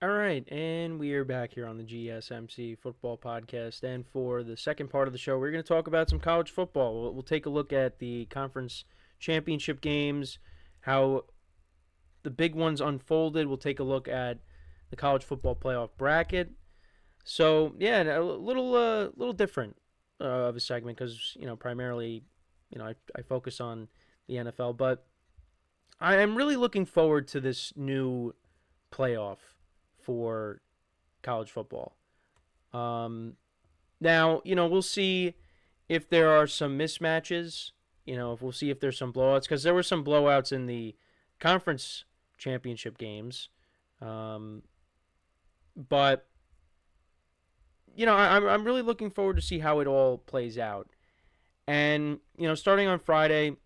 All right, and we are back here on the GSMC Football Podcast. And for the second part of the show, we're going to talk about some college football. We'll take a look at the conference championship games, how the big ones unfolded. We'll take a look at the college football playoff bracket. So yeah, a little different of a segment because primarily, I focus on the NFL, but I am really looking forward to this new playoff for college football. Um, Now, we'll see if there are some mismatches. If we'll see if there's some blowouts because there were some blowouts in the conference championship games. Um, but I'm really looking forward to see how it all plays out. And starting on Friday,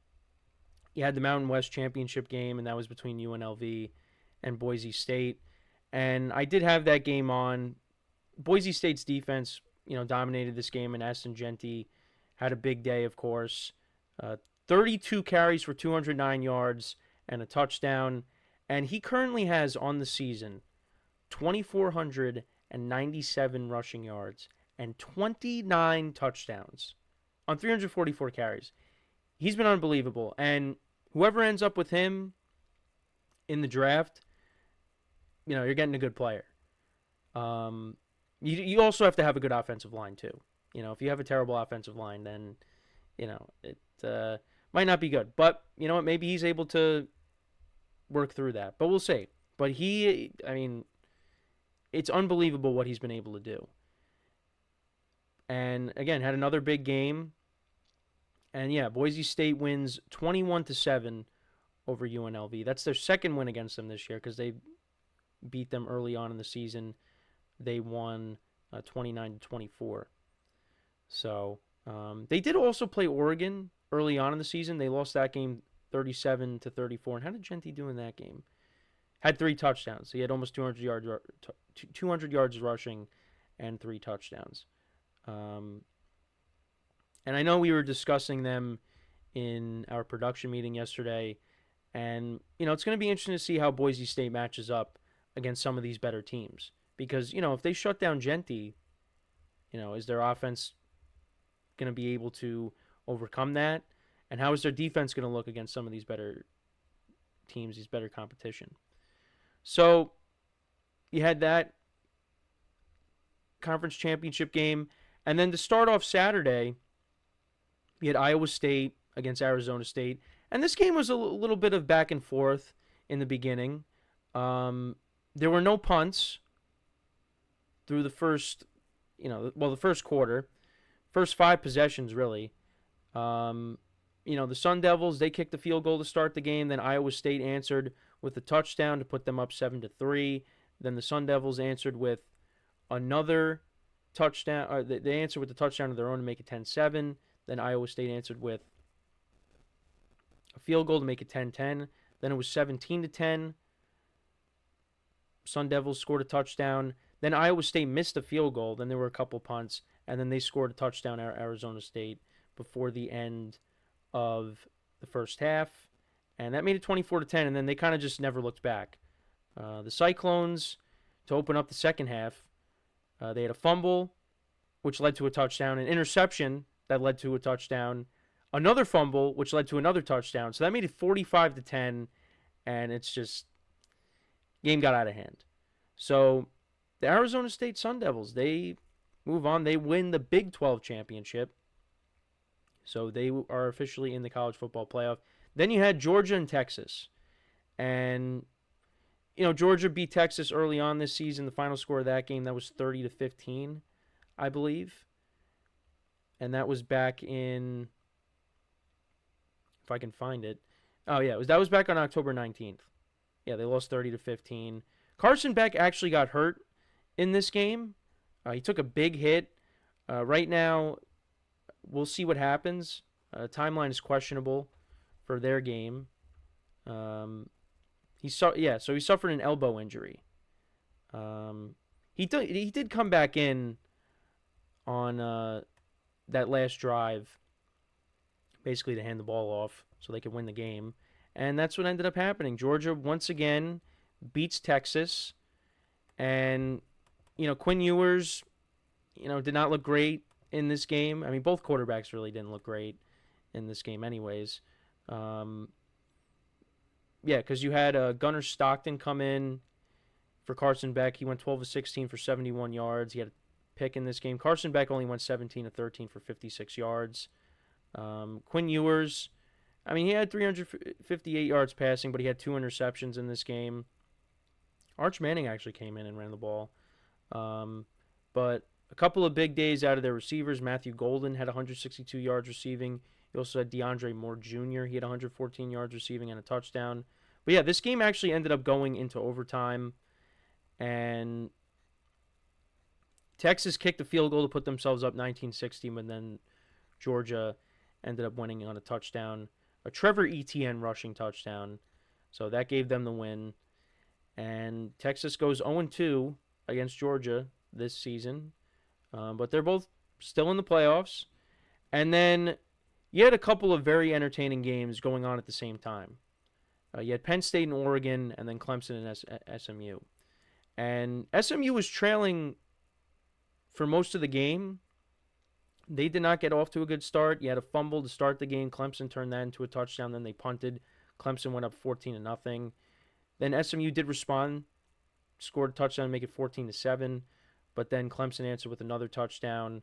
you had the Mountain West championship game, and that was between UNLV and Boise State. And I did have that game on. Boise State's defense, dominated this game, and Aston Genty had a big day, of course. Uh, 32 carries for 209 yards and a touchdown, and he currently has on the season 2,497 rushing yards and 29 touchdowns on 344 carries. He's been unbelievable, and whoever ends up with him in the draft, you're getting a good player. Um, you also have to have a good offensive line too. If you have a terrible offensive line, then it might not be good. But you know what? Maybe he's able to work through that. But we'll see. But it's unbelievable what he's been able to do. And again, had another big game. And yeah, Boise State wins 21-7 over UNLV. That's their second win against them this year because they beat them early on in the season. They won 29-24. So they did also play Oregon early on in the season. They lost that game 37-34. And how did Genty do in that game? Had 3 touchdowns. So he had almost 200 yards rushing and 3 touchdowns. Um, and I know we were discussing them in our production meeting yesterday. And, it's going to be interesting to see how Boise State matches up against some of these better teams. Because, if they shut down Genty, is their offense going to be able to overcome that? And how is their defense going to look against some of these better teams, these better competition? So you had that conference championship game. And then to start off Saturday, you had Iowa State against Arizona State. And this game was a little bit of back and forth in the beginning. There were no punts through the first, the first quarter, first 5 possessions, really. The Sun Devils, they kicked the field goal to start the game. Then Iowa State answered with a touchdown to put them up 7-3. Then the Sun Devils answered with another touchdown. They answered with the touchdown of their own to make it 10-7. Then Iowa State answered with a field goal to make it 10-10. Then it was 17-10. Sun Devils scored a touchdown. Then Iowa State missed a field goal. Then there were a couple punts, and then they scored a touchdown at Arizona State before the end of the first half, and that made it 24-10. And then they kind of just never looked back. The Cyclones, to open up the second half, they had a fumble, which led to a touchdown, an interception that led to a touchdown, another fumble, which led to another touchdown. So that made it 45-10, and it's just game got out of hand. So the Arizona State Sun Devils, they move on. They win the Big 12 championship. So they are officially in the college football playoff. Then you had Georgia and Texas. And, Georgia beat Texas early on this season. The final score of that game, that was 30-15, I believe. And that was back in, if I can find it. Oh, yeah, that was back on October 19th. Yeah, they lost 30-15. Carson Beck actually got hurt in this game. He took a big hit. Right now, we'll see what happens. Timeline is questionable for their game. He suffered an elbow injury. He did come back in on that last drive, basically to hand the ball off so they could win the game, and that's what ended up happening. Georgia once again beats Texas, And, Quinn Ewers, did not look great in this game. I mean, both quarterbacks really didn't look great in this game anyways. Um, yeah, because you had Gunnar Stockton come in for Carson Beck. He went 12 of 16 for 71 yards. He had a pick in this game. Carson Beck only went 17 of 13 for 56 yards. Quinn Ewers, I mean, he had 358 yards passing, but he had 2 interceptions in this game. Arch Manning actually came in and ran the ball. But a couple of big days out of their receivers. Matthew Golden had 162 yards receiving. You also had DeAndre Moore Jr. He had 114 yards receiving and a touchdown. But yeah, this game actually ended up going into overtime. And Texas kicked a field goal to put themselves up 19-16, but then Georgia ended up winning on a touchdown. A Trevor Etienne rushing touchdown. So that gave them the win. And Texas goes 0-2 against Georgia this season. But they're both still in the playoffs. And then you had a couple of very entertaining games going on at the same time. You had Penn State and Oregon, and then Clemson and SMU. And SMU was trailing for most of the game. They did not get off to a good start. You had a fumble to start the game. Clemson turned that into a touchdown. Then they punted. Clemson went up 14-0. Then SMU did respond, scored a touchdown to make it 14-7. But then Clemson answered with another touchdown.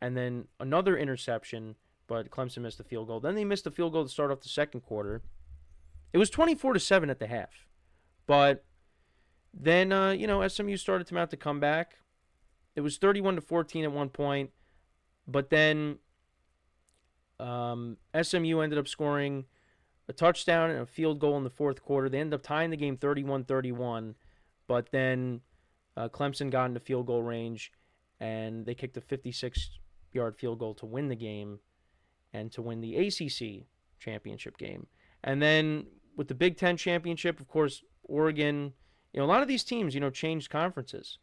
And then another interception, but Clemson missed a field goal. Then they missed a field goal to start off the second quarter. It was 24-7 at the half. But then, SMU started to mount the comeback. It was 31-14 at one point. But then SMU ended up scoring a touchdown and a field goal in the fourth quarter. They ended up tying the game 31-31. But then Clemson got into field goal range, and they kicked a 56-yard field goal to win the game and to win the ACC championship game. And then with the Big Ten championship, of course, Oregon, a lot of these teams, changed conferences.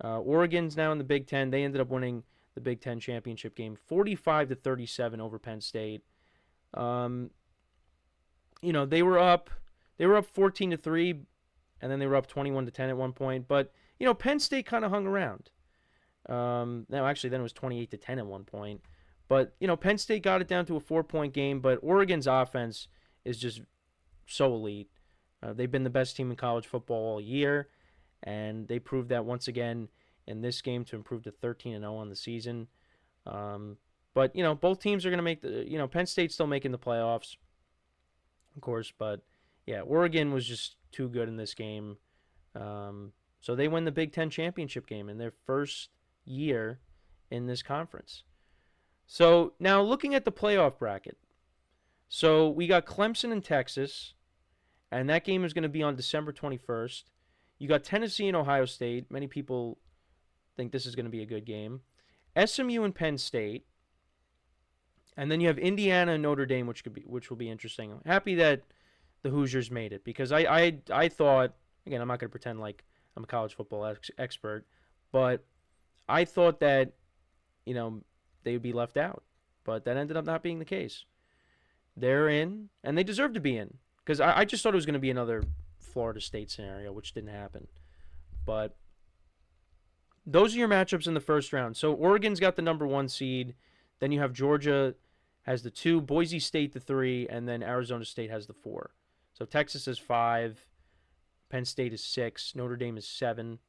Oregon's now in the Big Ten. They ended up winning the Big Ten championship game 45-37 over Penn State. They were up 14-3, and then they were up 21-10 at one point. But Penn State kind of hung around. Now, actually, then it was 28-10 at one point. But Penn State got it down to a 4-point game. But Oregon's offense is just so elite. They've been the best team in college football all year, and they proved that once again in this game to improve to 13-0 on the season. But both teams are going to make the. Penn State's still making the playoffs, of course. But yeah, Oregon was just too good in this game. So they win the Big Ten championship game in their first year in this conference. So now looking at the playoff bracket. So we got Clemson and Texas, and that game is going to be on December 21st. You got Tennessee and Ohio State. Many people think this is going to be a good game. SMU and Penn State. And then you have Indiana and Notre Dame, which will be interesting. I'm happy that the Hoosiers made it, because I thought, again, I'm not going to pretend like I'm a college football expert, but I thought that, they would be left out. But that ended up not being the case. They're in, and they deserve to be in, because I just thought it was going to be another Florida State scenario, which didn't happen. But those are your matchups in the first round. So Oregon's got the number 1 seed. Then you have Georgia has the 2, Boise State the 3, and then Arizona State has the 4. So Texas is 5, Penn State is 6, Notre Dame is 7,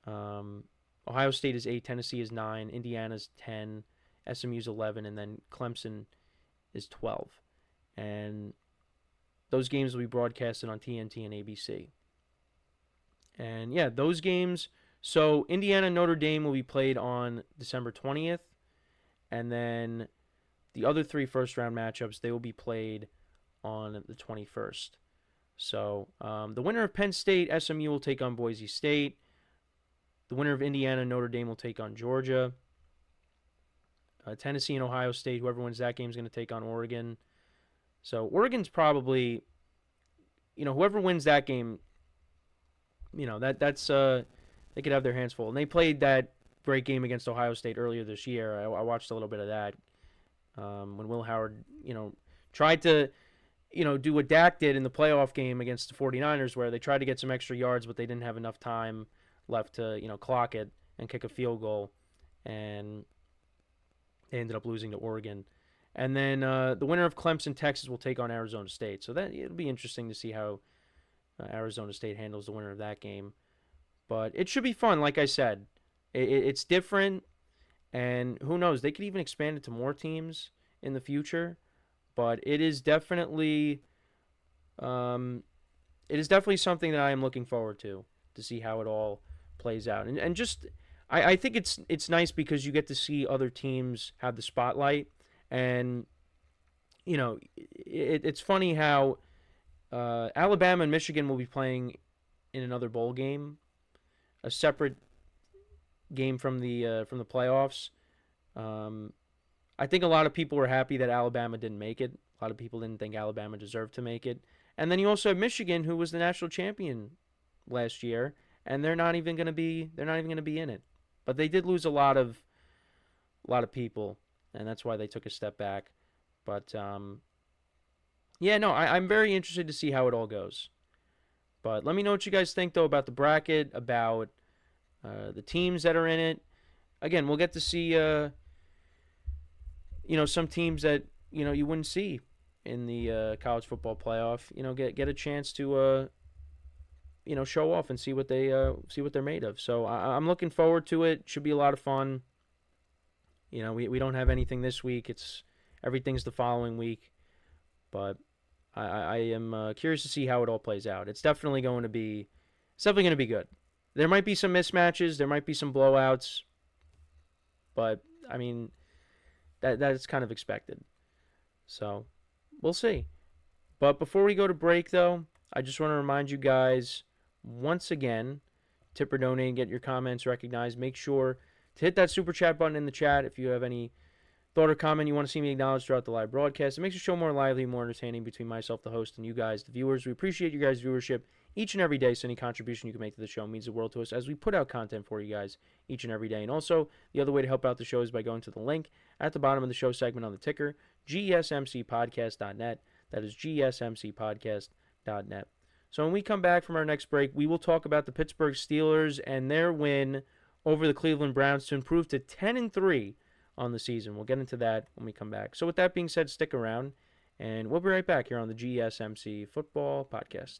Ohio State is 8, Tennessee is 9, Indiana's 10, SMU's 11, and then Clemson is 12. And those games will be broadcasted on TNT and ABC. And yeah, those games. So Indiana and Notre Dame will be played on December 20th. And then the other 3 first-round matchups, they will be played on the 21st. So the winner of Penn State, SMU will take on Boise State. The winner of Indiana and Notre Dame will take on Georgia. Tennessee and Ohio State, whoever wins that game is going to take on Oregon. So Oregon's probably, whoever wins that game, that's they could have their hands full. And they played that great game against Ohio State earlier this year. I watched a little bit of that when Will Howard, tried to do what Dak did in the playoff game against the 49ers, where they tried to get some extra yards, but they didn't have enough time left to, clock it and kick a field goal. And they ended up losing to Oregon. And then the winner of Clemson, Texas will take on Arizona State. So that it'll be interesting to see how Arizona State handles the winner of that game. But it should be fun, like I said. It's different, and who knows? They could even expand it to more teams in the future. But um, it is definitely something that I am looking forward to see how it all plays out. And just, I think it's nice because you get to see other teams have the spotlight, and it's funny how Alabama and Michigan will be playing in another bowl game, a separate game from the playoffs. Um, I think a lot of people were happy that Alabama didn't make it. A lot of people didn't think Alabama deserved to make it. And then you also have Michigan, who was the national champion last year, and they're not even going to be in it. But they did lose a lot of people, and that's why they took a step back. But yeah, no, I'm very interested to see how it all goes. But let me know what you guys think though about the bracket, about the teams that are in it. Again, we'll get to see some teams that you wouldn't see in the college football playoff. Get a chance to show off and see what they're made of. So I'm looking forward to it. Should be a lot of fun. We don't have anything this week. Everything's the following week, but I am curious to see how it all plays out. It's definitely going to be good. There might be some mismatches. There might be some blowouts, but I mean that's kind of expected. So we'll see. But before we go to break, though, I just want to remind you guys once again, tip or donate and get your comments recognized. Make sure to hit that super chat button in the chat if you have any thought or comment you want to see me acknowledge throughout the live broadcast. It makes the show more lively, more entertaining between myself, the host, and you guys, the viewers. We appreciate you guys' viewership each and every day, so any contribution you can make to the show means the world to us as we put out content for you guys each and every day. And also, the other way to help out the show is by going to the link at the bottom of the show segment on the ticker, GSMCPodcast.net. That is GSMCPodcast.net. So when we come back from our next break, we will talk about the Pittsburgh Steelers and their win over the Cleveland Browns to improve to 10-3 on the season. We'll get into that when we come back. So with that being said, stick around, and we'll be right back here on the GSMC Football Podcast.